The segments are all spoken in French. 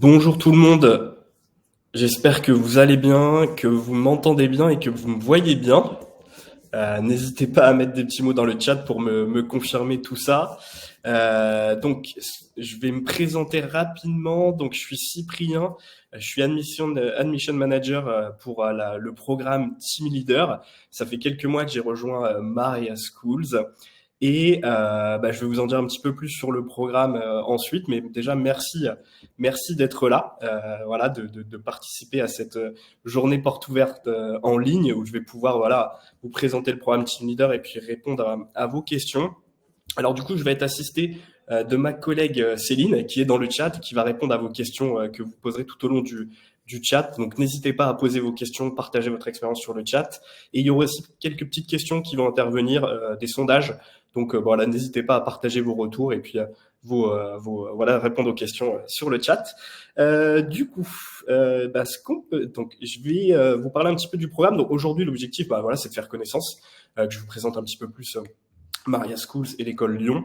Bonjour tout le monde, j'espère que vous allez bien, que vous m'entendez bien et que vous me voyez bien. N'hésitez pas à mettre des petits mots dans le chat pour me confirmer tout ça. Donc, je vais me présenter rapidement. Donc, je suis Cyprien, je suis admission manager pour le programme Team Leader. Ça fait quelques mois que j'ai rejoint Maria Schools. Et je vais vous en dire un petit peu plus sur le programme ensuite, mais déjà merci d'être là, voilà, de participer à cette journée porte ouverte en ligne où je vais pouvoir voilà vous présenter le programme Team Leader et puis répondre à vos questions. Alors du coup, je vais être assisté de ma collègue Céline qui est dans le chat, qui va répondre à vos questions que vous poserez tout au long du chat. Donc n'hésitez pas à poser vos questions, partager votre expérience sur le chat. Et il y aura aussi quelques petites questions qui vont intervenir, des sondages. Donc voilà, n'hésitez pas à partager vos retours et puis voilà, répondre aux questions sur le chat. Donc je vais vous parler un petit peu du programme. Donc aujourd'hui, l'objectif, voilà, c'est de faire connaissance, que je vous présente un petit peu plus Maria Schools et l'école Lyon,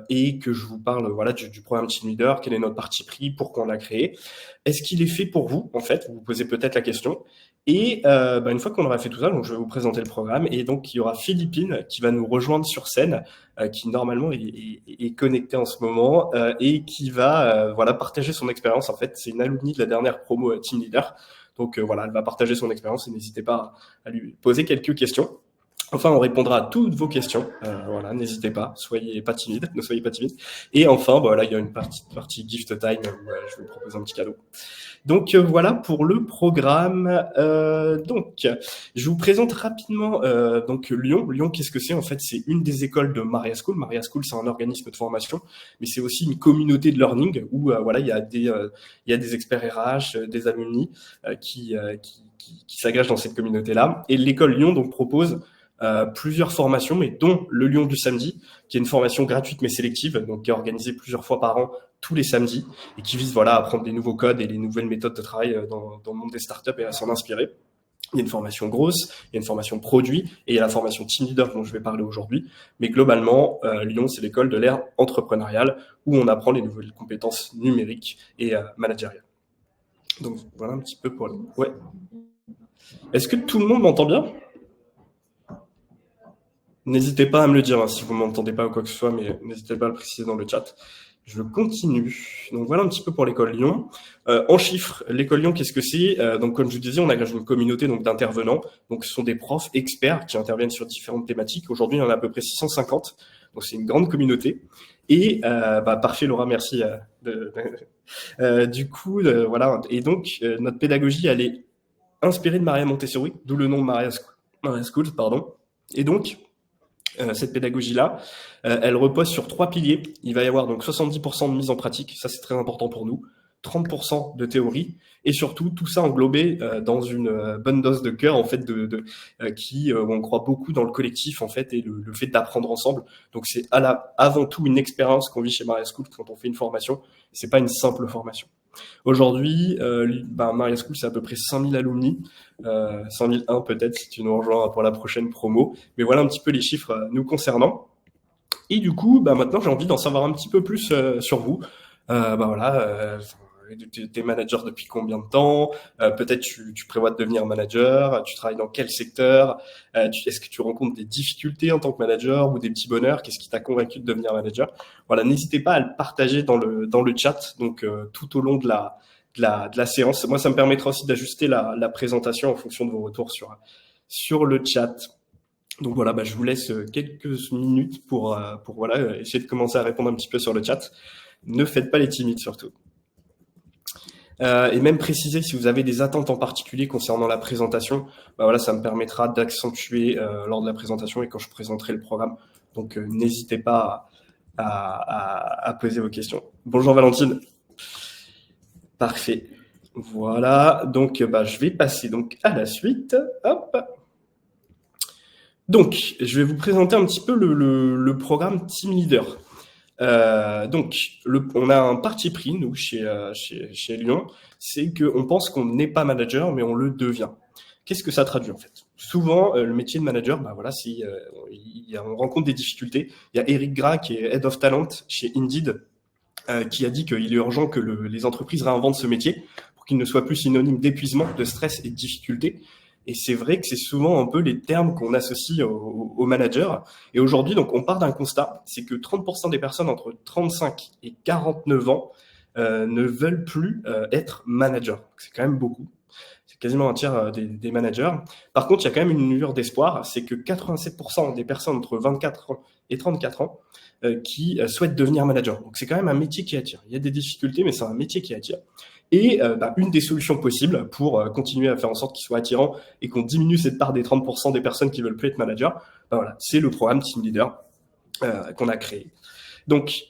et que je vous parle voilà du programme Team Leader, quel est notre parti pris, pourquoi on l'a créé, est-ce qu'il est fait pour vous en fait, vous vous posez peut-être la question. Et une fois qu'on aura fait tout ça, donc je vais vous présenter le programme et donc il y aura Philippine qui va nous rejoindre sur scène, qui normalement est connectée en ce moment, et qui va voilà partager son expérience. En fait, c'est une alumni de la dernière promo Team Leader, donc voilà, elle va partager son expérience et n'hésitez pas à lui poser quelques questions. Enfin, on répondra à toutes vos questions. Voilà, n'hésitez pas, soyez pas timide, ne soyez pas timide. Et enfin, voilà, il y a une partie gift time où je vais vous proposer un petit cadeau. Donc voilà pour le programme. Donc, je vous présente rapidement donc Lyon. Lyon, qu'est-ce que c'est? En fait, c'est une des écoles de Maria School. Maria School, c'est un organisme de formation, mais c'est aussi une communauté de learning où voilà, il y a des experts RH, des alumni qui s'engagent dans cette communauté-là. Et l'école Lyon donc propose plusieurs formations, mais dont le Lyon du samedi, qui est une formation gratuite mais sélective, donc qui est organisée plusieurs fois par an, tous les samedis, et qui vise voilà à apprendre des nouveaux codes et les nouvelles méthodes de travail dans le monde des startups et à s'en inspirer. Il y a une formation grosse, il y a une formation produit, et il y a la formation Team Leader dont je vais parler aujourd'hui. Mais globalement, Lyon, c'est l'école de l'ère entrepreneuriale où on apprend les nouvelles compétences numériques et managériales. Donc voilà un petit peu pour le... Ouais. Est-ce que tout le monde m'entend bien? N'hésitez pas à me le dire si vous ne m'entendez pas ou quoi que ce soit, mais n'hésitez pas à le préciser dans le chat. Je continue. Donc voilà un petit peu pour l'école Lyon. En chiffres, l'école Lyon, qu'est-ce que c'est? Donc comme je vous disais, on engage une communauté donc d'intervenants. Donc ce sont des profs experts qui interviennent sur différentes thématiques. Aujourd'hui, il y en a à peu près 650. Donc c'est une grande communauté. Et parfait Laura, merci. Du coup, voilà. Et donc notre pédagogie, elle est inspirée de Maria Montessori, d'où le nom de Maria Schools, pardon. Et donc cette pédagogie-là, elle repose sur 3 piliers. Il va y avoir donc 70% de mise en pratique, ça c'est très important pour nous, 30% de théorie, et surtout tout ça englobé dans une bonne dose de cœur en fait, où on croit beaucoup dans le collectif en fait et le fait d'apprendre ensemble. Donc c'est avant tout une expérience qu'on vit chez Maria School quand on fait une formation. C'est pas une simple formation. Aujourd'hui, Maria School, c'est à peu près 5000 alumni, 5001 peut-être si tu nous rejoins pour la prochaine promo. Mais voilà un petit peu les chiffres nous concernant. Et du coup, maintenant, j'ai envie d'en savoir un petit peu plus sur vous. T'es manager depuis combien de temps? Peut-être tu prévois de devenir manager. Tu travailles dans quel secteur? Est-ce que tu rencontres des difficultés en tant que manager ou des petits bonheurs? Qu'est-ce qui t'a convaincu de devenir manager? Voilà, n'hésitez pas à le partager dans le chat. Donc tout au long de la séance. Moi, ça me permettra aussi d'ajuster la présentation en fonction de vos retours sur le chat. Donc voilà, je vous laisse quelques minutes pour voilà, essayer de commencer à répondre un petit peu sur le chat. Ne faites pas les timides surtout. Et même préciser si vous avez des attentes en particulier concernant la présentation, voilà, ça me permettra d'accentuer lors de la présentation et quand je présenterai le programme. Donc n'hésitez pas à poser vos questions. Bonjour Valentine. Parfait. Voilà, donc je vais passer donc à la suite. Hop. Donc, je vais vous présenter un petit peu le programme Team Leader. On a un parti pris, nous, chez Lyon, c'est qu'on pense qu'on n'est pas manager, mais on le devient. Qu'est-ce que ça traduit en fait? Souvent, le métier de manager, on rencontre des difficultés. Il y a Eric Gras qui est Head of Talent chez Indeed, qui a dit qu'il est urgent que les entreprises réinventent ce métier pour qu'il ne soit plus synonyme d'épuisement, de stress et de difficulté. Et c'est vrai que c'est souvent un peu les termes qu'on associe aux managers. Et aujourd'hui, donc, on part d'un constat, c'est que 30% des personnes entre 35 et 49 ans ne veulent plus être managers. C'est quand même beaucoup. C'est quasiment un tiers des managers. Par contre, il y a quand même une lueur d'espoir, c'est que 87% des personnes entre 24 ans et 34 ans qui souhaitent devenir manager. Donc c'est quand même un métier qui attire. Il y a des difficultés, mais c'est un métier qui attire. Et une des solutions possibles pour continuer à faire en sorte qu'il soit attirant et qu'on diminue cette part des 30% des personnes qui veulent plus être manager, voilà, c'est le programme Team Leader qu'on a créé. Donc,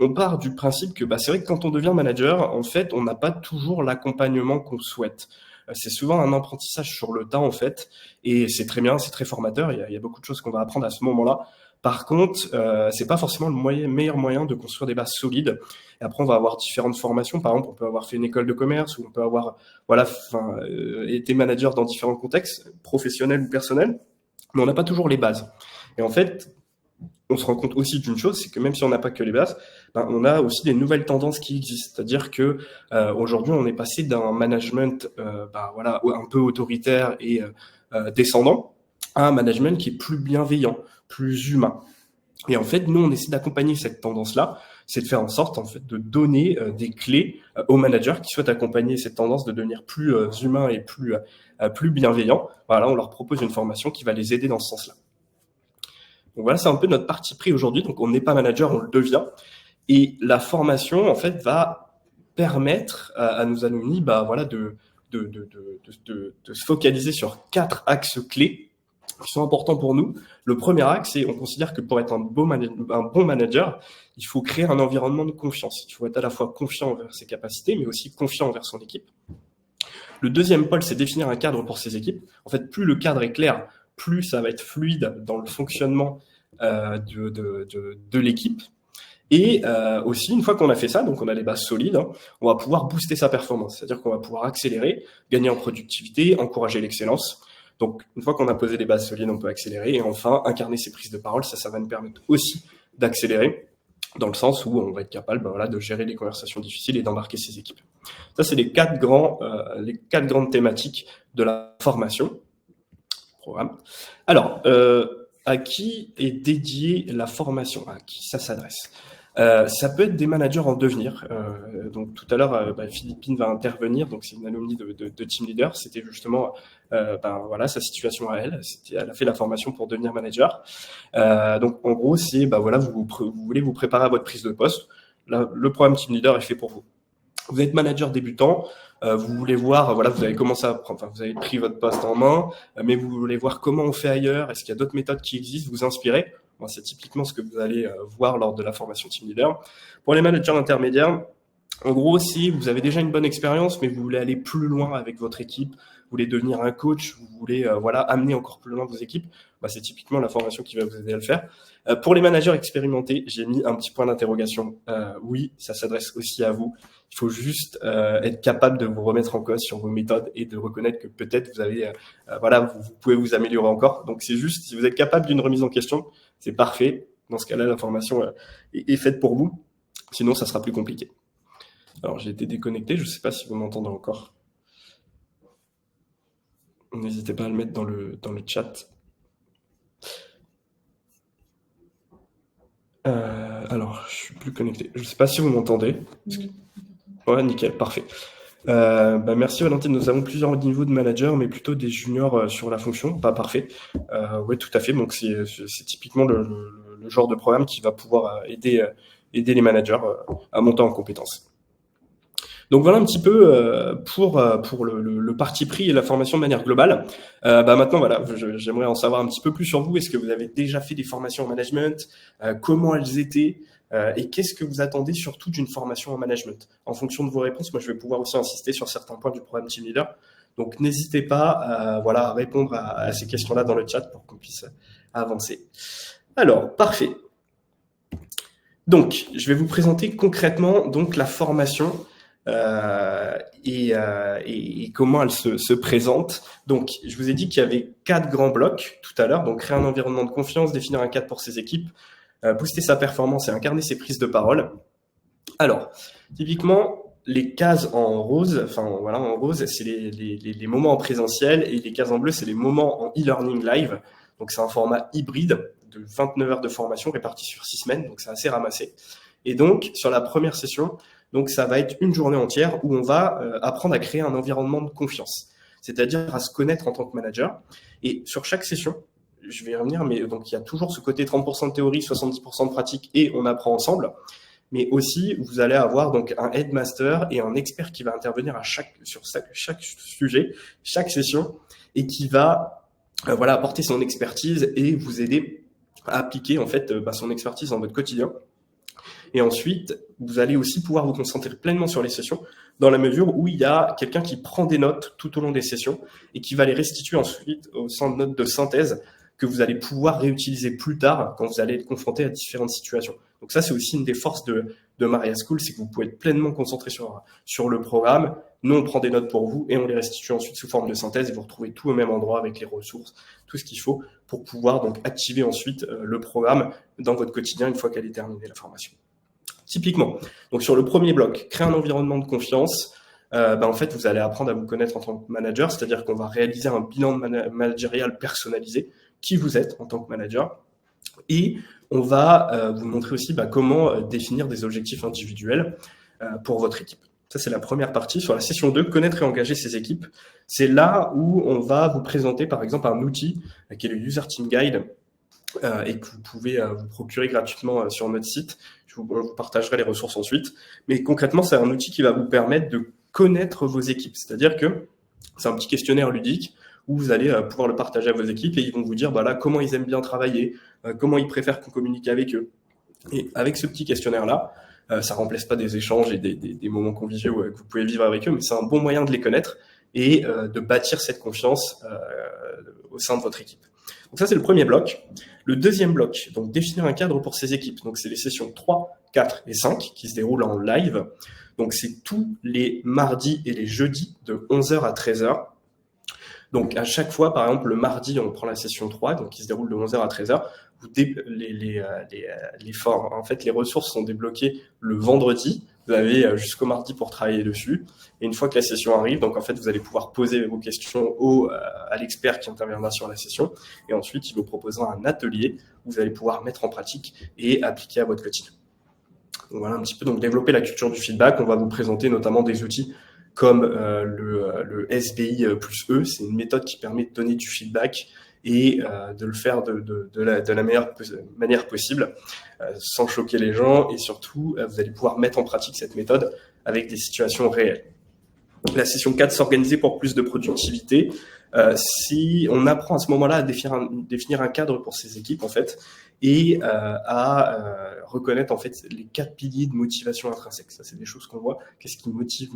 on part du principe que c'est vrai que quand on devient manager, en fait, on n'a pas toujours l'accompagnement qu'on souhaite. C'est souvent un apprentissage sur le tas, en fait, et c'est très bien, c'est très formateur. Il y a beaucoup de choses qu'on va apprendre à ce moment-là. Par contre, c'est pas forcément le meilleur moyen de construire des bases solides. Et après, on va avoir différentes formations. Par exemple, on peut avoir fait une école de commerce ou on peut avoir, été manager dans différents contextes, professionnels ou personnels, mais on n'a pas toujours les bases. Et en fait, on se rend compte aussi d'une chose, c'est que même si on n'a pas que les bases, on a aussi des nouvelles tendances qui existent. C'est-à-dire que aujourd'hui, on est passé d'un management un peu autoritaire et descendant à un management qui est plus bienveillant, plus humain. Et en fait, nous, on essaie d'accompagner cette tendance-là, c'est de faire en sorte en fait de donner des clés aux managers qui souhaitent accompagner cette tendance de devenir plus humain et plus bienveillant. Voilà, on leur propose une formation qui va les aider dans ce sens-là. Donc voilà, c'est un peu notre parti pris aujourd'hui. Donc on n'est pas manager, on le devient. Et la formation, en fait, va permettre à nos alumni, de se focaliser sur 4 axes clés qui sont importants pour nous. Le premier axe, c'est on considère que pour être un bon manager, il faut créer un environnement de confiance. Il faut être à la fois confiant envers ses capacités, mais aussi confiant envers son équipe. Le deuxième pôle, c'est définir un cadre pour ses équipes. En fait, plus le cadre est clair, plus ça va être fluide dans le fonctionnement de l'équipe. Et aussi, une fois qu'on a fait ça, donc on a les bases solides, on va pouvoir booster sa performance. C'est-à-dire qu'on va pouvoir accélérer, gagner en productivité, encourager l'excellence. Donc, une fois qu'on a posé les bases solides, on peut accélérer. Et enfin, incarner ses prises de parole, ça va nous permettre aussi d'accélérer dans le sens où on va être capable de gérer les conversations difficiles et d'embarquer ses équipes. Ça, c'est les 4 grandes thématiques de la formation. Programme. Alors, à qui est dédiée la formation? À qui ça s'adresse? Ça peut être des managers en devenir. Donc tout à l'heure, Philippine va intervenir. Donc c'est une alumni de Team Leader. C'était justement sa situation à elle. Elle a fait la formation pour devenir manager. Donc en gros, c'est vous voulez vous préparer à votre prise de poste. Là, le programme Team Leader est fait pour vous. Vous êtes manager débutant, vous voulez voir, vous avez commencé vous avez pris votre poste en main, mais vous voulez voir comment on fait ailleurs, est-ce qu'il y a d'autres méthodes qui existent, vous inspirer. C'est typiquement ce que vous allez voir lors de la formation Team Leader. Pour les managers intermédiaires, en gros, si vous avez déjà une bonne expérience, mais vous voulez aller plus loin avec votre équipe, vous voulez devenir un coach, vous voulez amener encore plus loin vos équipes, c'est typiquement la formation qui va vous aider à le faire. Pour les managers expérimentés, j'ai mis un petit point d'interrogation. Oui, ça s'adresse aussi à vous. Il faut juste être capable de vous remettre en cause sur vos méthodes et de reconnaître que peut-être vous avez, vous pouvez vous améliorer encore. Donc c'est juste, si vous êtes capable d'une remise en question, c'est parfait. Dans ce cas-là, la formation est faite pour vous. Sinon, ça sera plus compliqué. Alors, j'ai été déconnecté. Je ne sais pas si vous m'entendez encore. N'hésitez pas à le mettre dans le chat. Alors, je suis plus connecté. Je ne sais pas si vous m'entendez. Ouais, nickel, parfait. Merci Valentine. Nous avons plusieurs niveaux de manager, mais plutôt des juniors sur la fonction. Pas parfait. Oui, tout à fait. Donc c'est typiquement le genre de programme qui va pouvoir aider les managers à monter en compétences. Donc voilà un petit peu pour le parti pris et la formation de manière globale. Maintenant, j'aimerais en savoir un petit peu plus sur vous. Est-ce que vous avez déjà fait des formations en management? Comment elles étaient? Et qu'est-ce que vous attendez surtout d'une formation en management? En fonction de vos réponses, moi je vais pouvoir aussi insister sur certains points du programme Team Leader. Donc n'hésitez pas à répondre à ces questions-là dans le chat pour qu'on puisse avancer. Alors, parfait. Donc, je vais vous présenter concrètement donc la formation et comment elle se présente. Donc, je vous ai dit qu'il y avait 4 grands blocs tout à l'heure. Donc, créer un environnement de confiance, définir un cadre pour ses équipes, booster sa performance et incarner ses prises de parole. Alors, typiquement, les cases en rose, enfin voilà, en rose, c'est les moments en présentiel et les cases en bleu, c'est les moments en e-learning live. Donc, c'est un format hybride de 29 heures de formation réparties sur 6 semaines, donc c'est assez ramassé. Et donc, sur la première session, donc ça va être une journée entière où on va apprendre à créer un environnement de confiance, c'est-à-dire à se connaître en tant que manager. Et sur chaque session, je vais y revenir, mais donc il y a toujours ce côté 30% de théorie, 70% de pratique et on apprend ensemble. Mais aussi, vous allez avoir donc un headmaster et un expert qui va intervenir sur chaque sujet, chaque session, et qui va voilà, apporter son expertise et vous aider à appliquer en fait son expertise dans votre quotidien. Et ensuite, vous allez aussi pouvoir vous concentrer pleinement sur les sessions, dans la mesure où il y a quelqu'un qui prend des notes tout au long des sessions et qui va les restituer ensuite au sein de notes de synthèse que vous allez pouvoir réutiliser plus tard quand vous allez être confronté à différentes situations. Donc ça, c'est aussi une des forces de Maria School, c'est que vous pouvez être pleinement concentré sur le programme. Nous, on prend des notes pour vous et on les restitue ensuite sous forme de synthèse et vous retrouvez tout au même endroit avec les ressources, tout ce qu'il faut pour pouvoir donc activer ensuite le programme dans votre quotidien une fois qu'elle est terminée, la formation. Typiquement, donc sur le premier bloc, créer un environnement de confiance, en fait, vous allez apprendre à vous connaître en tant que manager, c'est-à-dire qu'on va réaliser un bilan managérial personnalisé, qui vous êtes en tant que manager, et on va vous montrer aussi comment définir des objectifs individuels pour votre équipe. Ça, c'est la première partie. Sur la session 2, connaître et engager ses équipes, c'est là où on va vous présenter, par exemple, un outil qui est le User Team Guide, et que vous pouvez vous procurer gratuitement sur notre site. On vous partagerai les ressources ensuite. Mais concrètement, c'est un outil qui va vous permettre de connaître vos équipes. C'est-à-dire que c'est un petit questionnaire ludique où vous allez pouvoir le partager à vos équipes et ils vont vous dire là, comment ils aiment bien travailler, comment ils préfèrent qu'on communique avec eux. Et avec ce petit questionnaire-là, ça ne remplace pas des échanges et des moments conviviaux que vous pouvez vivre avec eux, mais c'est un bon moyen de les connaître et de bâtir cette confiance au sein de votre équipe. Donc ça, c'est le premier bloc. Le deuxième bloc, donc définir un cadre pour ces équipes. Donc c'est les sessions 3, 4 et 5 qui se déroulent en live. Donc c'est tous les mardis et les jeudis de 11h à 13h. Donc à chaque fois, par exemple, le mardi, on prend la session 3, donc qui se déroule de 11h à 13h. Les ressources sont débloquées le vendredi. Vous avez jusqu'au mardi pour travailler dessus. Et une fois que la session arrive, donc en fait, vous allez pouvoir poser vos questions à l'expert qui interviendra sur la session. Et ensuite, il vous proposera un atelier où vous allez pouvoir mettre en pratique et appliquer à votre quotidien. Donc voilà un petit peu, donc développer la culture du feedback. On va vous présenter notamment des outils comme le SBI plus E. C'est une méthode qui permet de donner du feedback et de le faire de la meilleure manière possible, sans choquer les gens. Et surtout, vous allez pouvoir mettre en pratique cette méthode avec des situations réelles. La session 4, s'organiser pour plus de productivité. Si on apprend à ce moment-là à définir un cadre pour ses équipes, en fait, et à reconnaître en fait les 4 piliers de motivation intrinsèque. Ça, c'est des choses qu'on voit. Qu'est-ce qui motive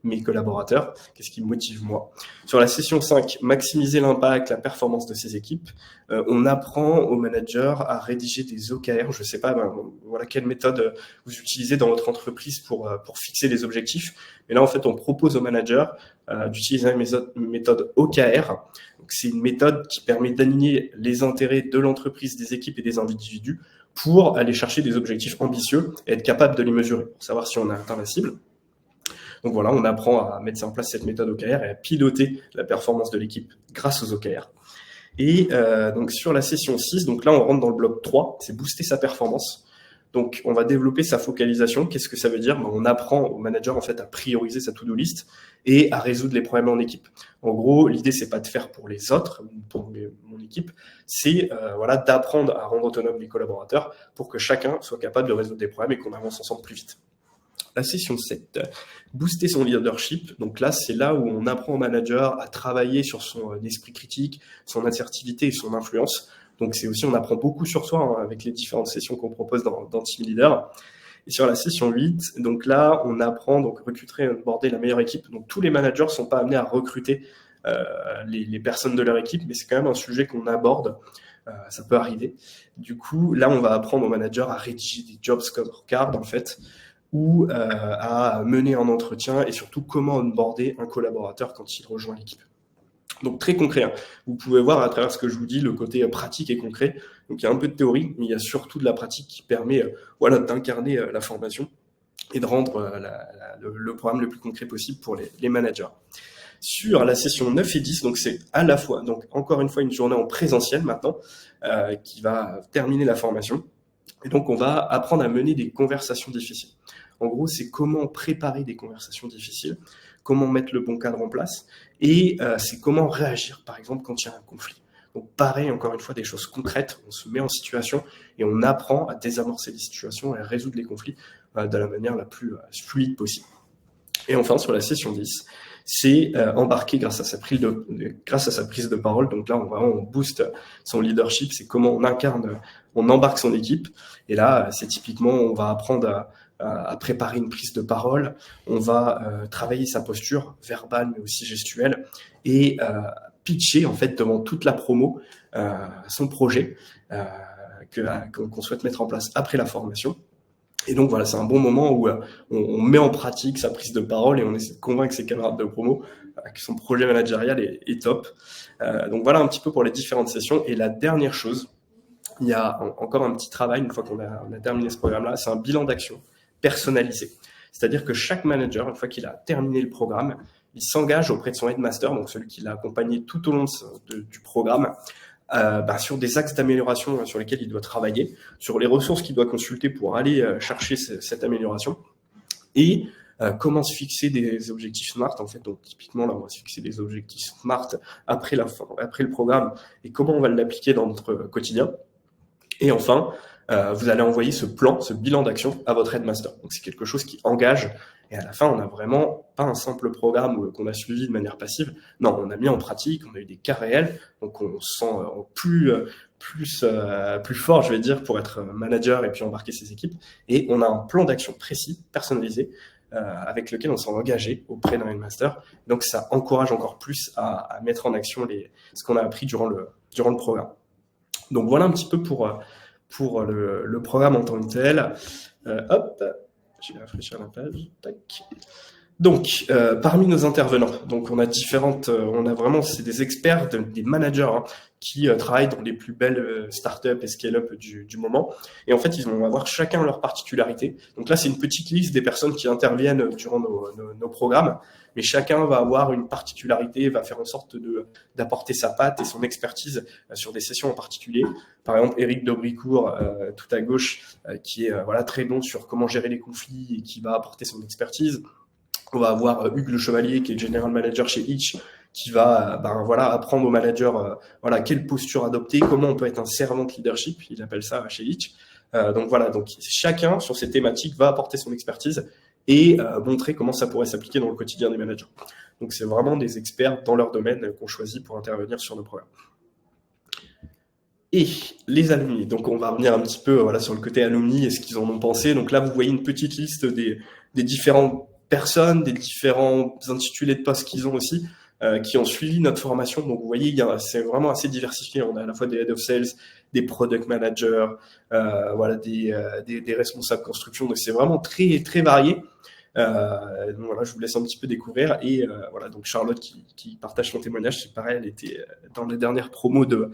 mes collaborateurs? Qu'est-ce qui me motive moi? Sur la session 5, maximiser l'impact, la performance de ses équipes. On apprend aux managers à rédiger des OKR. Je ne sais pas voilà, quelle méthode vous utilisez dans votre entreprise pour fixer les objectifs. Mais là, en fait, on propose aux managers d'utiliser une méthode OKR. C'est une méthode qui permet d'aligner les intérêts de l'entreprise, des équipes et des individus pour aller chercher des objectifs ambitieux et être capable de les mesurer pour savoir si on a atteint la cible. Donc voilà, on apprend à mettre en place cette méthode OKR et à piloter la performance de l'équipe grâce aux OKR. Et donc sur la session 6, donc là on rentre dans le bloc 3, c'est booster sa performance. Donc, on va développer sa focalisation. Qu'est-ce que ça veut dire? On apprend au manager en fait à prioriser sa to-do list et à résoudre les problèmes en équipe. En gros, l'idée c'est pas de faire pour les autres, pour mon équipe, c'est d'apprendre à rendre autonomes les collaborateurs pour que chacun soit capable de résoudre des problèmes et qu'on avance ensemble plus vite. La session 7, booster son leadership. Donc là, c'est là où on apprend au manager à travailler sur son esprit critique, son assertivité et son influence. Donc c'est aussi, on apprend beaucoup sur soi avec les différentes sessions qu'on propose dans Team Leader. Et sur la session 8, donc là, on apprend donc recruter et onboarder la meilleure équipe. Donc tous les managers ne sont pas amenés à recruter les personnes de leur équipe, mais c'est quand même un sujet qu'on aborde. Ça peut arriver. Du coup, là, on va apprendre aux managers à rédiger des job scorecards, en fait, ou à mener un entretien et surtout comment onboarder un collaborateur quand il rejoint l'équipe. Donc très concret, hein. Vous pouvez voir à travers ce que je vous dis le côté pratique et concret. Donc il y a un peu de théorie, mais il y a surtout de la pratique qui permet d'incarner la formation et de rendre le programme le plus concret possible pour les managers. Sur la session 9 et 10, donc c'est à la fois, donc encore une fois, une journée en présentiel maintenant, qui va terminer la formation. Et donc, on va apprendre à mener des conversations difficiles. En gros, c'est comment préparer des conversations difficiles, comment mettre le bon cadre en place, et c'est comment réagir, par exemple, quand il y a un conflit. Donc, pareil, encore une fois, des choses concrètes, on se met en situation et on apprend à désamorcer les situations et à résoudre les conflits de la manière la plus fluide possible. Et enfin, sur la session 10, c'est embarquer grâce à sa prise de parole. Donc là, on booste son leadership, c'est comment on embarque son équipe. Et là, c'est typiquement, on va apprendre à préparer une prise de parole, on va travailler sa posture verbale, mais aussi gestuelle, et pitcher en fait devant toute la promo son projet qu'on souhaite mettre en place après la formation. Et donc voilà, c'est un bon moment où on met en pratique sa prise de parole et on essaie de convaincre ses camarades de promo que son projet managérial est top. Donc voilà un petit peu pour les différentes sessions. Et la dernière chose, il y a encore un petit travail, une fois qu'on a terminé ce programme-là, c'est un bilan d'action personnalisé. C'est-à-dire que chaque manager, une fois qu'il a terminé le programme, il s'engage auprès de son headmaster, donc celui qui l'a accompagné tout au long du programme, sur des axes d'amélioration sur lesquels il doit travailler, sur les ressources qu'il doit consulter pour aller chercher cette amélioration, et comment se fixer des objectifs SMART, en fait. Donc typiquement là on va se fixer des objectifs SMART après le programme, et comment on va l'appliquer dans notre quotidien. Et enfin, vous allez envoyer ce bilan d'action à votre headmaster. Donc c'est quelque chose qui engage. Et à la fin, on n'a vraiment pas un simple programme qu'on a suivi de manière passive. Non, on a mis en pratique, on a eu des cas réels, donc on se sent plus fort, je vais dire, pour être manager et puis embarquer ses équipes. Et on a un plan d'action précis, personnalisé, avec lequel on s'est engagé auprès d'un headmaster. Donc ça encourage encore plus à mettre en action ce qu'on a appris durant le programme. Donc voilà un petit peu pour le programme en tant que tel. Je vais rafraîchir la page. Tac. Donc, parmi nos intervenants, donc on a vraiment, c'est des experts, des managers qui travaillent dans les plus belles startups et scale-up du moment. Et en fait, ils vont avoir chacun leur particularité. Donc là, c'est une petite liste des personnes qui interviennent durant nos programmes, mais chacun va avoir une particularité, va faire en sorte d'apporter sa patte et son expertise sur des sessions en particulier. Par exemple, Éric Dobricourt, tout à gauche, qui est très bon sur comment gérer les conflits et qui va apporter son expertise. On va avoir Hugues Le Chevalier, qui est General Manager chez Hitch, qui va apprendre aux managers quelle posture adopter, comment on peut être un servant leadership, il appelle ça chez Hitch. Donc chacun sur ces thématiques va apporter son expertise et montrer comment ça pourrait s'appliquer dans le quotidien des managers. Donc c'est vraiment des experts dans leur domaine qu'on choisit pour intervenir sur nos programmes. Et les alumni, donc on va revenir un petit peu sur le côté alumni et ce qu'ils en ont pensé. Donc là, vous voyez une petite liste des différentes personnes, des différents intitulés de postes qu'ils ont aussi, qui ont suivi notre formation. Donc vous voyez, c'est vraiment assez diversifié. On a à la fois des head of sales, des product managers, des responsables construction. Donc c'est vraiment très très varié. Donc voilà, je vous laisse un petit peu découvrir. Et donc Charlotte qui partage son témoignage, c'est pareil, elle était dans les dernières promos de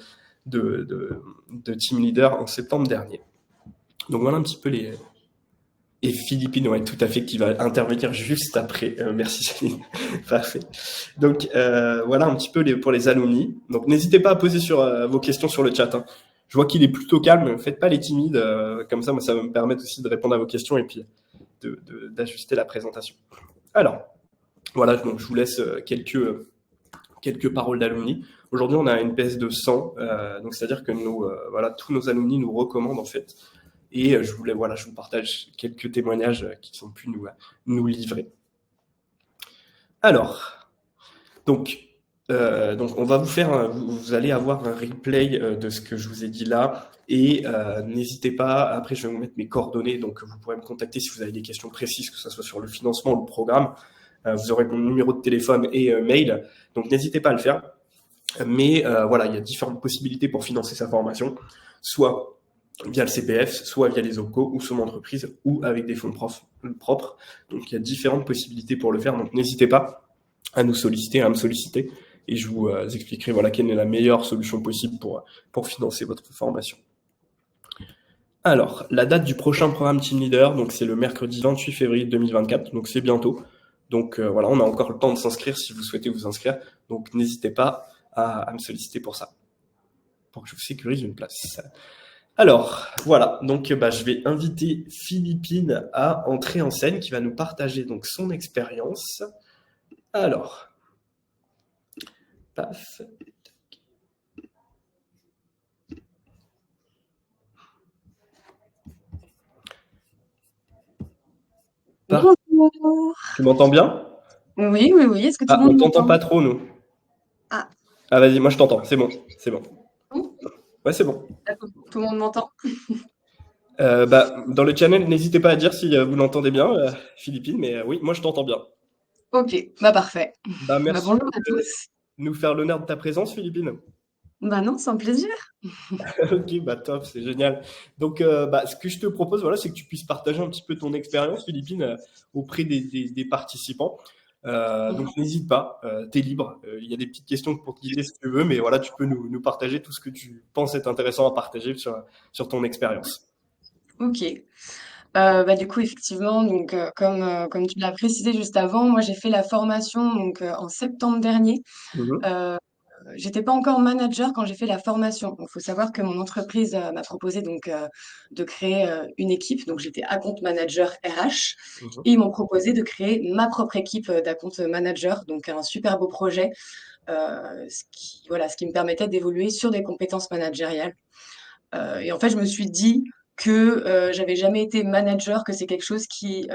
team leader en septembre dernier. Donc voilà un petit peu les... Et Philippine, ouais, tout à fait, qui va intervenir juste après. Merci Céline. Parfait. Donc voilà un petit peu pour les alumni. Donc n'hésitez pas à poser vos questions sur le chat. Je vois qu'il est plutôt calme. Faites pas les timides. Comme ça, moi, ça va me permettre aussi de répondre à vos questions et puis d'ajuster la présentation. Alors, voilà, donc je vous laisse quelques paroles d'alumni. Aujourd'hui, on a une PS de 100. Donc c'est-à-dire que tous nos alumni nous recommandent en fait. Et je vous partage quelques témoignages qui ont pu nous livrer. Alors, donc on va vous allez avoir un replay de ce que je vous ai dit là. Et n'hésitez pas, après je vais vous mettre mes coordonnées, donc vous pourrez me contacter si vous avez des questions précises, que ce soit sur le financement ou le programme. Vous aurez mon numéro de téléphone et mail, donc n'hésitez pas à le faire. Mais il y a différentes possibilités pour financer sa formation, soit via le CPF, soit via les OPCO, ou son entreprise, ou avec des fonds propres. Donc il y a différentes possibilités pour le faire, donc n'hésitez pas à nous solliciter, à me solliciter, et je vous expliquerai quelle est la meilleure solution possible pour financer votre formation. Alors, la date du prochain programme Team Leader, donc c'est le mercredi 28 février 2024, donc c'est bientôt. Donc voilà, on a encore le temps de s'inscrire si vous souhaitez vous inscrire. Donc n'hésitez pas à me solliciter pour ça, pour que je vous sécurise une place. Alors, voilà, donc bah, je vais inviter Philippine à entrer en scène, qui va nous partager donc son expérience. Alors, paf. Bonjour. Tu m'entends bien? Oui, oui, oui. Est-ce que tout Ah, le on monde t'entend m'entend? pas trop, nous. Ah, Ah, vas-y, moi je t'entends, c'est bon, c'est bon. bon, Ouais, c'est bon. d'accord, tout le monde m'entend. Bah, dans le channel, n'hésitez pas à dire si vous l'entendez bien, Philippine, mais oui, moi je t'entends bien. Ok, bah parfait. Bah, Bah merci bonjour à de tous. nous faire l'honneur de ta présence, Philippine. Bah non, c'est un plaisir. Ok, bah top, c'est génial. Donc, bah, ce que je te propose, voilà, c'est que tu puisses partager un petit peu ton expérience, Philippine, auprès des participants. Donc, n'hésite pas, t'es libre. Il y a des petites questions pour te guider si tu veux, mais voilà, tu peux nous partager tout ce que tu penses être intéressant à partager sur ton expérience. Ok. Bah du coup effectivement donc comme tu l'as précisé juste avant, moi j'ai fait la formation donc en septembre dernier. Mhm. Euh, J'étais pas encore manager quand j'ai fait la formation. Il faut savoir que mon entreprise m'a proposé donc de créer une équipe. Donc j'étais account manager RH Mhm. et ils m'ont proposé de créer ma propre équipe d'account manager. Donc un super beau projet, ce qui me permettait d'évoluer sur des compétences managériales. Et en fait, je me suis dit que j'avais jamais été manager, que c'est quelque chose qui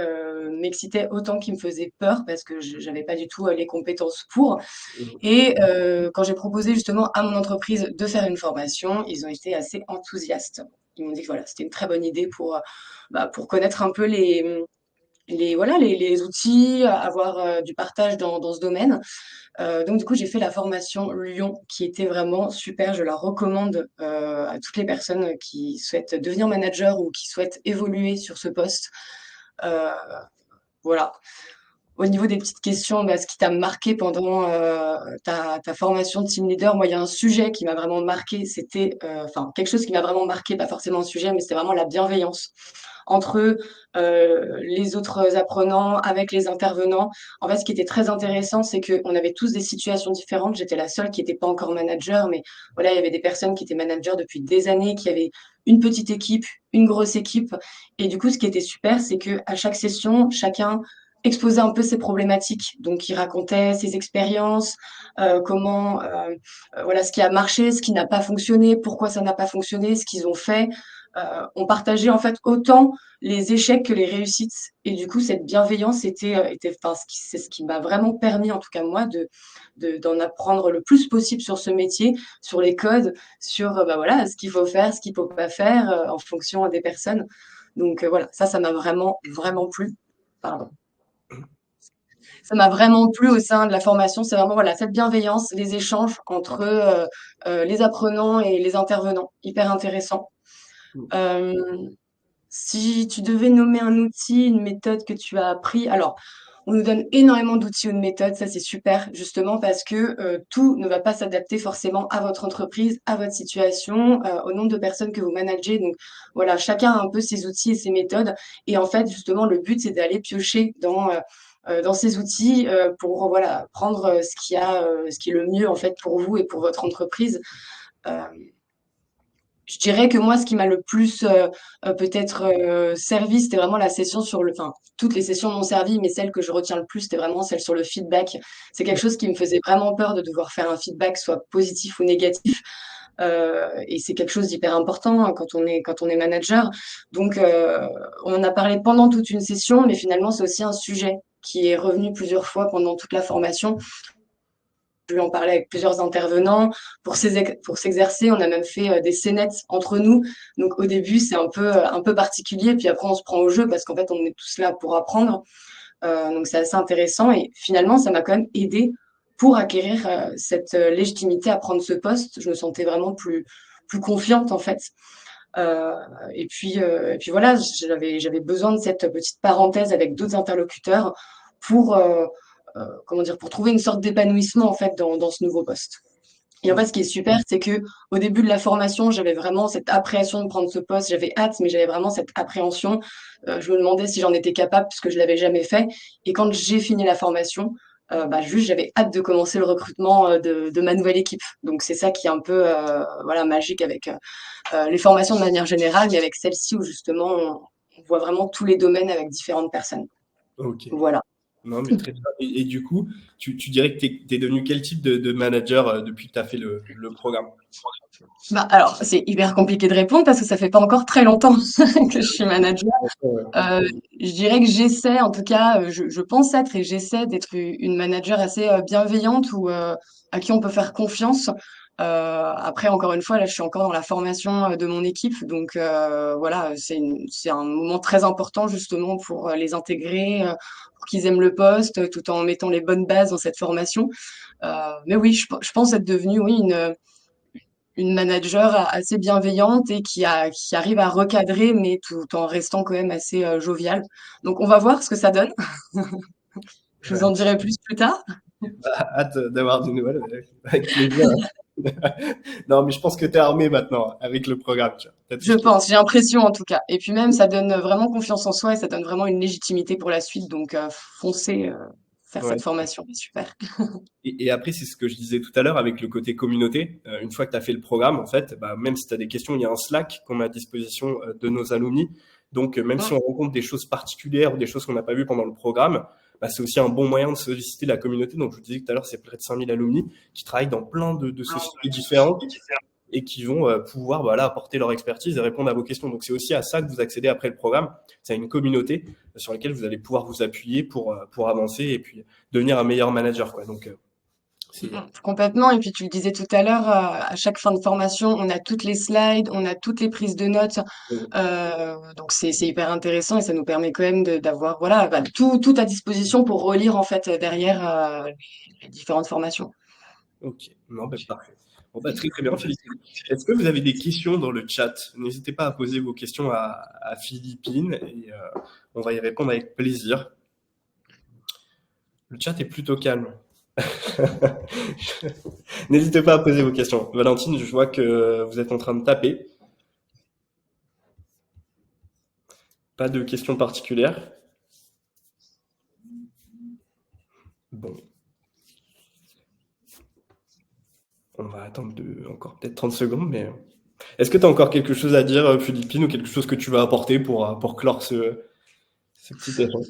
m'excitait autant qu'il me faisait peur parce que j'avais pas du tout les compétences pour. Mhm. Et quand j'ai proposé justement à mon entreprise de faire une formation, ils ont été assez enthousiastes. Ils m'ont dit que voilà, c'était une très bonne idée pour connaître un peu les outils, avoir du partage dans ce domaine. Donc du coup, j'ai fait la formation Lyon qui était vraiment super. Je la recommande à toutes les personnes qui souhaitent devenir manager ou qui souhaitent évoluer sur ce poste. Euh, voilà. Au niveau des petites questions, bah, ce qui t'a marqué pendant ta formation de team leader, moi, il y a un sujet qui m'a vraiment marqué. C'était, enfin, quelque chose qui m'a vraiment marqué, pas forcément un sujet, mais c'était vraiment la bienveillance entre les autres apprenants, avec les intervenants. En fait, ce qui était très intéressant, c'est qu'on avait tous des situations différentes. J'étais la seule qui n'était pas encore manager, mais voilà, il y avait des personnes qui étaient managers depuis des années, qui avaient une petite équipe, une grosse équipe. Et du coup, ce qui était super, c'est que à chaque session, chacun exposait un peu ses problématiques. Donc, il racontait ses expériences, voilà, ce qui a marché, ce qui n'a pas fonctionné, pourquoi ça n'a pas fonctionné, ce qu'ils ont fait. On partageait en fait autant les échecs que les réussites. Et du coup, cette bienveillance enfin, c'est ce qui m'a vraiment permis, en tout cas moi, d'en apprendre le plus possible sur ce métier, sur les codes, sur bah, voilà, ce qu'il faut faire, ce qu'il ne faut pas faire en fonction des personnes. Donc voilà, ça m'a vraiment, vraiment plu. Pardon. Ça m'a vraiment plu au sein de la formation. C'est vraiment voilà, cette bienveillance, les échanges entre les apprenants et les intervenants. Hyper intéressant. Euh, Si tu devais nommer un outil, une méthode que tu as appris, alors on nous donne énormément d'outils ou de méthodes, ça c'est super, justement parce que tout ne va pas s'adapter forcément à votre entreprise, à votre situation, au nombre de personnes que vous managez. Donc voilà, chacun a un peu ses outils et ses méthodes. Et en fait, justement, le but c'est d'aller piocher dans ces outils pour voilà prendre ce qui est le mieux en fait pour vous et pour votre entreprise. Euh, je dirais que moi, ce qui m'a le plus peut-être servi, c'était vraiment la session enfin, toutes les sessions m'ont servi, mais celle que je retiens le plus, c'était vraiment celle sur le feedback. C'est quelque chose qui me faisait vraiment peur de devoir faire un feedback, soit positif ou négatif. Et c'est quelque chose d'hyper important hein, quand on est manager. Donc, on en a parlé pendant toute une session, mais finalement, c'est aussi un sujet qui est revenu plusieurs fois pendant toute la formation. Je lui en parlais avec plusieurs intervenants. Pour s'exercer, on a même fait des scénettes entre nous. Donc au début, c'est un peu particulier. Puis après, on se prend au jeu parce qu'en fait, on est tous là pour apprendre. Donc c'est assez intéressant. Et finalement, ça m'a quand même aidé pour acquérir cette légitimité à prendre ce poste. Je me sentais vraiment plus confiante en fait. Euh, et puis voilà, j'avais besoin de cette petite parenthèse avec d'autres interlocuteurs pour, comment dire, pour trouver une sorte d'épanouissement en fait dans ce nouveau poste. Et en fait, ce qui est super, c'est que au début de la formation, j'avais vraiment cette appréhension de prendre ce poste. J'avais hâte, mais j'avais vraiment cette appréhension. Je me demandais si j'en étais capable puisque je l'avais jamais fait. Et quand j'ai fini la formation, bah, juste j'avais hâte de commencer le recrutement de ma nouvelle équipe. Donc c'est ça qui est un peu voilà magique avec les formations de manière générale, mais avec celle-ci où justement on voit vraiment tous les domaines avec différentes personnes. Ok. Voilà. Non, mais très bien. Et du coup, tu dirais que tu es devenu quel type de manager depuis que tu as fait le programme? Bah, alors, c'est hyper compliqué de répondre parce que ça fait pas encore très longtemps que je suis manager. Ouais. Je dirais que j'essaie, en tout cas, je pense être et j'essaie d'être une manager assez bienveillante ou à qui on peut faire confiance. Après, encore une fois, là, je suis encore dans la formation de mon équipe, donc voilà, c'est un moment très important justement pour les intégrer, pour qu'ils aiment le poste, tout en mettant les bonnes bases dans cette formation. Mais oui, je pense être devenue, oui, une manager assez bienveillante et qui arrive à recadrer, mais tout en restant quand même assez joviale. Donc, on va voir ce que ça donne. Je vous en dirai plus tard. Hâte d'avoir des nouvelles, avec plaisir. Non, mais je pense que tu es armé maintenant avec le programme. Tu vois. T'as tout Je ce qu'il pense, j'ai l'impression en tout cas. Et puis même, ça donne vraiment confiance en soi et ça donne vraiment une légitimité pour la suite. Donc, foncez faire faut. cette Ouais. formation, c'est super. Et après, c'est ce que je disais tout à l'heure avec le côté communauté. Une fois que tu as fait le programme, en fait, bah, même si tu as des questions, il y a un Slack qu'on met à disposition de nos alumni. Donc, même si Mm. on rencontre des choses particulières ou des choses qu'on n'a pas vues pendant le programme, bah, c'est aussi un bon moyen de solliciter la communauté. Donc, je vous disais tout à l'heure, c'est près de 5000 alumni qui travaillent dans plein de sociétés différentes et qui vont pouvoir voilà, apporter leur expertise et répondre à vos questions. Donc, c'est aussi à ça que vous accédez après le programme. C'est à une communauté sur laquelle vous allez pouvoir vous appuyer pour avancer et puis devenir un meilleur manager. Quoi. Donc, c'est Complètement. Et puis tu le disais tout à l'heure, à chaque fin de formation, on a toutes les slides, on a toutes les prises de notes. Donc c'est hyper intéressant et ça nous permet quand même d'avoir voilà bah, tout à disposition pour relire en fait derrière les différentes formations. OK. Non, bah, parfait. Bon, bah, très, très bien, Philippe. Est-ce que vous avez des questions dans le chat? N'hésitez pas à poser vos questions à Philippine et on va y répondre avec plaisir. Le chat est plutôt calme. N'hésitez pas à poser vos questions. Valentine, je vois que vous êtes en train de taper. Pas de questions particulières. Bon, on va attendre encore peut-être 30 secondes, mais est-ce que tu as encore quelque chose à dire, Philippine, ou quelque chose que tu vas apporter pour clore ce petit échange?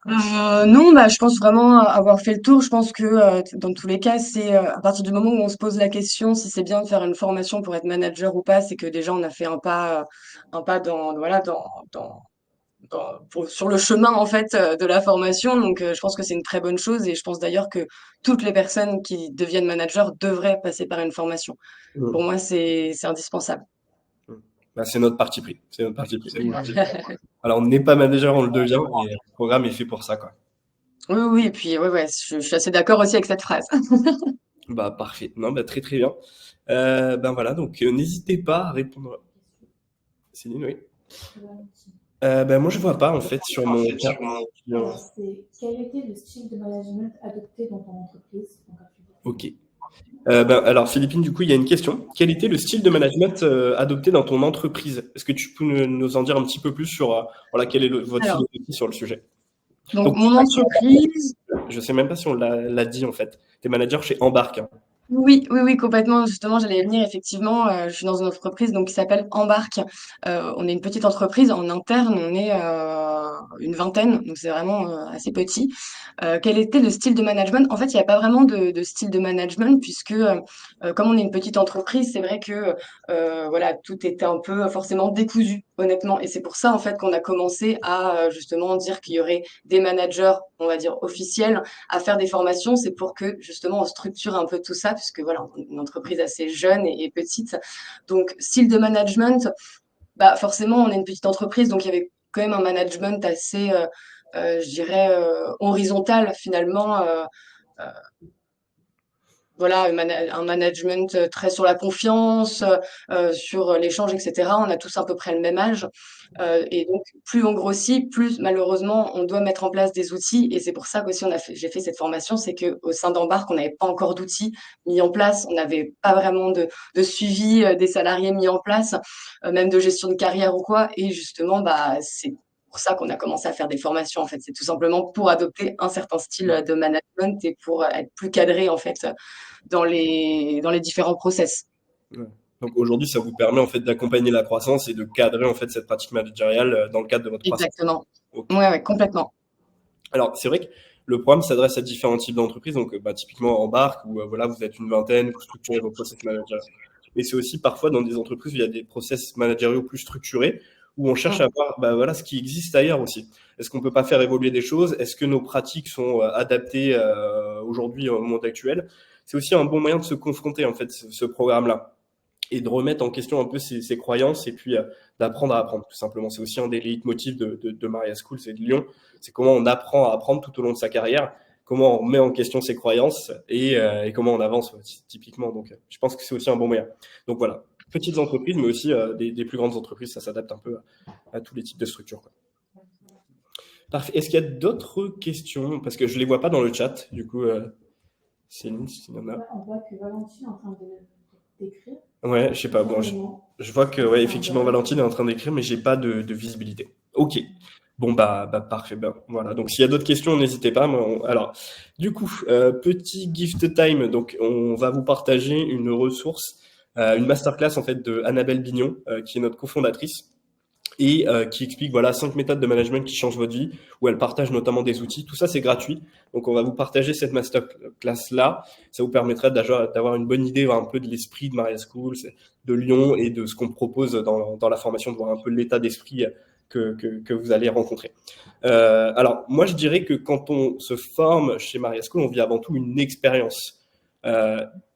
Non, bah, je pense vraiment avoir fait le tour. Je pense que dans tous les cas, c'est à partir du moment où on se pose la question si c'est bien de faire une formation pour être manager ou pas, c'est que déjà on a fait un pas dans voilà sur le chemin en fait de la formation. Donc je pense que c'est une très bonne chose et je pense d'ailleurs que toutes les personnes qui deviennent managers devraient passer par une formation. Pour moi, c'est indispensable. Bah, c'est notre parti pris. C'est notre parti pris. Alors, on n'est pas manager, on le devient, et le programme est fait pour ça, quoi. Oui, oui, et puis ouais, ouais, je suis assez d'accord aussi avec cette phrase. Bah, parfait. Non, bah, très, très bien. Ben voilà, donc n'hésitez pas à répondre. Céline, oui. Ben, moi, je vois pas, en fait, sur mon cas. Alors, c'est quel était le style de management adopté dans ton entreprise? Ok. Ben, alors, Philippine, du coup, il y a une question. Quel était le style de management adopté dans ton entreprise? Est-ce que tu peux nous en dire un petit peu plus sur voilà, quelle est votre Alors, philosophie sur le sujet? donc Donc, mon entreprise, je sais même pas si on l'a dit, en fait. T'es manager chez Embarque. Hein. oui, oui, oui, complètement. Justement, j'allais y venir. Effectivement, je suis dans une entreprise donc qui s'appelle Embarque. On est une petite entreprise en interne. On est une vingtaine, donc c'est vraiment assez petit. Quel était le style de management? En fait, il n'y a pas vraiment de style de management puisque comme on est une petite entreprise, c'est vrai que voilà, tout était un peu forcément décousu, honnêtement. Et c'est pour ça en fait qu'on a commencé à justement dire qu'il y aurait des managers, on va dire officiels à faire des formations, c'est pour que justement on structure un peu tout ça, puisque voilà, on est une entreprise assez jeune et petite. Donc, style de management, bah forcément, on est une petite entreprise, donc il y avait quand même un management assez, je dirais, horizontal finalement. Euh, voilà, un management très sur la confiance, sur l'échange, etc. On a tous à peu près le même âge. Et donc, plus on grossit, plus malheureusement, on doit mettre en place des outils. Et c'est pour ça qu'aussi j'ai fait cette formation, c'est qu'au sein d'Embark, on n'avait pas encore d'outils mis en place. On n'avait pas vraiment de suivi des salariés mis en place, même de gestion de carrière ou quoi. Et justement, bah, c'est pour ça qu'on a commencé à faire des formations, en fait. C'est tout simplement pour adopter un certain style de management et pour être plus cadré, en fait, dans les différents process. Ouais. Donc aujourd'hui, ça vous permet en fait d'accompagner la croissance et de cadrer en fait cette pratique managériale dans le cadre de votre croissance. Exactement. Ok. Ouais, complètement. Alors c'est vrai que le programme s'adresse à différents types d'entreprises, donc bah, typiquement Embark où voilà vous êtes une vingtaine, vous structurez vos process managériaux. Mais c'est aussi parfois dans des entreprises où il y a des process managériaux plus structurés où on cherche à voir bah, voilà ce qui existe ailleurs aussi. Est-ce qu'on peut pas faire évoluer des choses? Est-ce que nos pratiques sont adaptées aujourd'hui au monde actuel? C'est aussi un bon moyen de se confronter en fait ce programme-là et de remettre en question un peu ses croyances et puis d'apprendre à apprendre, tout simplement. C'est aussi un des leitmotifs de Maria School, c'est de Lyon. C'est comment on apprend à apprendre tout au long de sa carrière, comment on met en question ses croyances et comment on avance typiquement. Donc, je pense que c'est aussi un bon moyen. Donc voilà, petites entreprises, mais aussi des plus grandes entreprises, ça s'adapte un peu à tous les types de structures, quoi. Parfait. Est-ce qu'il y a d'autres questions? Parce que je les vois pas dans le chat, du coup, Céline, s'il y en a. Là, on voit que Valentine est en train d'écrire. Ouais, je sais pas. Bon, je vois que, ouais, effectivement, Valentine est en train d'écrire, mais j'ai pas de visibilité. Ok. Bon, bah parfait. Ben, voilà. Donc, s'il y a d'autres questions, n'hésitez pas. Alors, du coup, petit gift time. Donc, on va vous partager une ressource, une masterclass, en fait, de Annabelle Bignon, qui est notre cofondatrice et qui explique voilà 5 méthodes de management qui changent votre vie, où elle partage notamment des outils. Tout ça, c'est gratuit. Donc, on va vous partager cette masterclass-là. Ça vous permettra d'avoir une bonne idée un peu de l'esprit de Maria Schools, de Lyon et de ce qu'on propose dans la formation, de voir un peu l'état d'esprit que vous allez rencontrer. Alors, moi, je dirais que quand on se forme chez Maria School, on vit avant tout une expérience.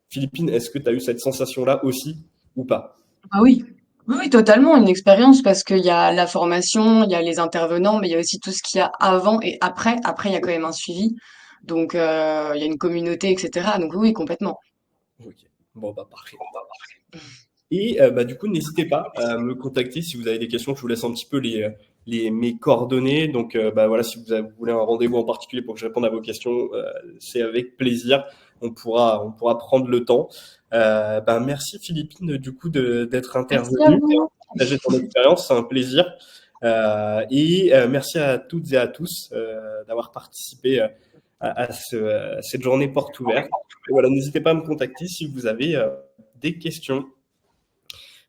Philippine, est-ce que tu as eu cette sensation-là aussi ou pas? Ah oui. Oui, oui, totalement, une expérience parce qu'il y a la formation, il y a les intervenants, mais il y a aussi tout ce qu'il y a avant et après. Après, il y a quand même un suivi. Donc, il y a une communauté, etc. Donc, oui, oui, complètement. Ok. Bon, bah parfait. Et bah, du coup, n'hésitez pas à me contacter si vous avez des questions. Je vous laisse un petit peu mes coordonnées. Donc, bah, voilà, si vous voulez un rendez-vous en particulier pour que je réponde à vos questions, c'est avec plaisir. On pourra prendre le temps. Bah, merci Philippine, du coup, d'être Merci à intervenue, vous. partager ton expérience. C'est un plaisir. Et merci à toutes et à tous d'avoir participé à cette journée porte ouverte. Et voilà, n'hésitez pas à me contacter si vous avez des questions.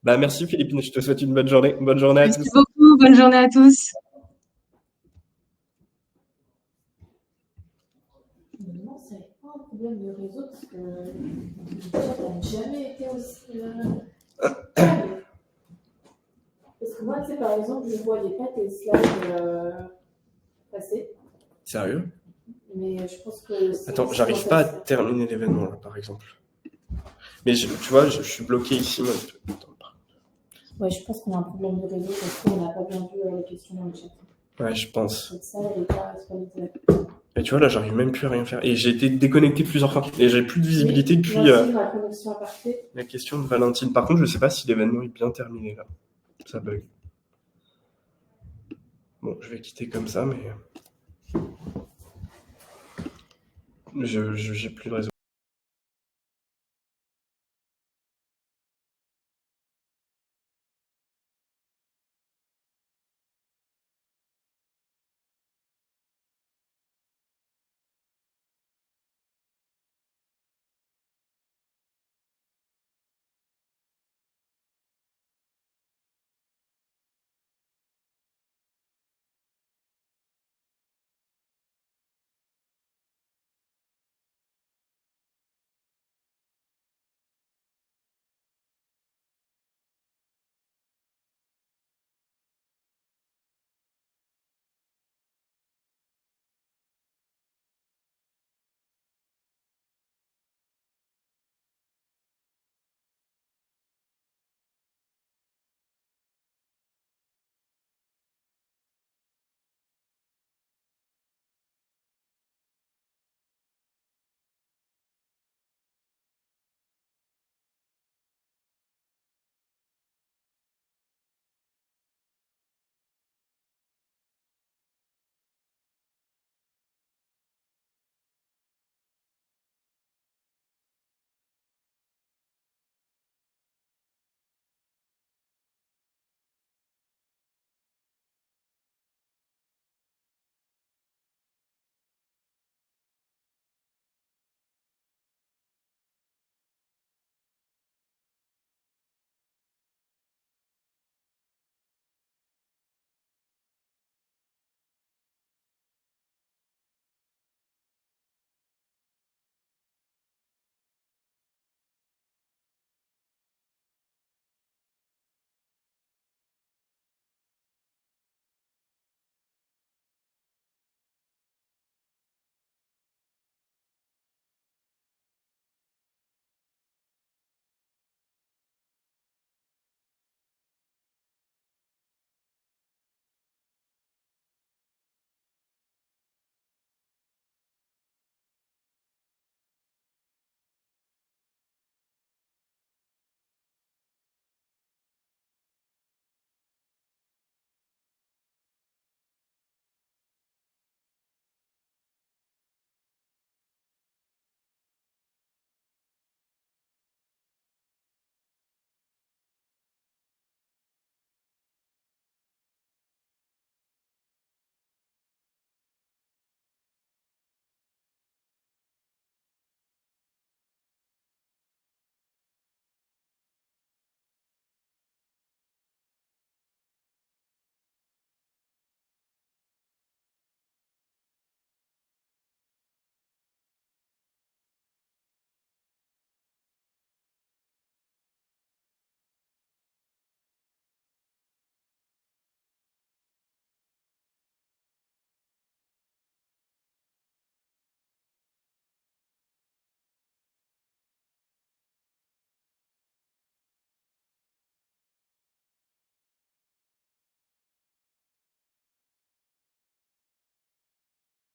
Bah, merci Philippine, je te souhaite une bonne journée. Bonne journée à Merci tous. beaucoup. Bonne journée à tous. Je me demande s'il n'y avait pas un problème de réseau parce que le chat n'a jamais été aussi calme. Parce que moi, tu sais, par exemple, je ne voyais pas tes slides passer, Sérieux? mais je pense que c'est Attends, aussi j'arrive quand pas à ça se terminer l'événement là, par exemple. Mais tu vois, je suis bloqué ici. Moi. Attends. Ouais, je pense qu'on a un problème de réseau parce qu'on n'a pas bien vu les questions dans le chat. Ouais, je pense. Cette salle, elle n'est pas actualisée. Et tu vois, là, j'arrive même plus à rien faire. Et j'ai été déconnecté plusieurs fois. Et j'ai plus de visibilité depuis Moi aussi, ma connexion a parfait. la question de Valentine. Par contre, je sais pas si l'événement est bien terminé là. Ça bug. Bon, je vais quitter comme ça, mais j'ai plus de réseau.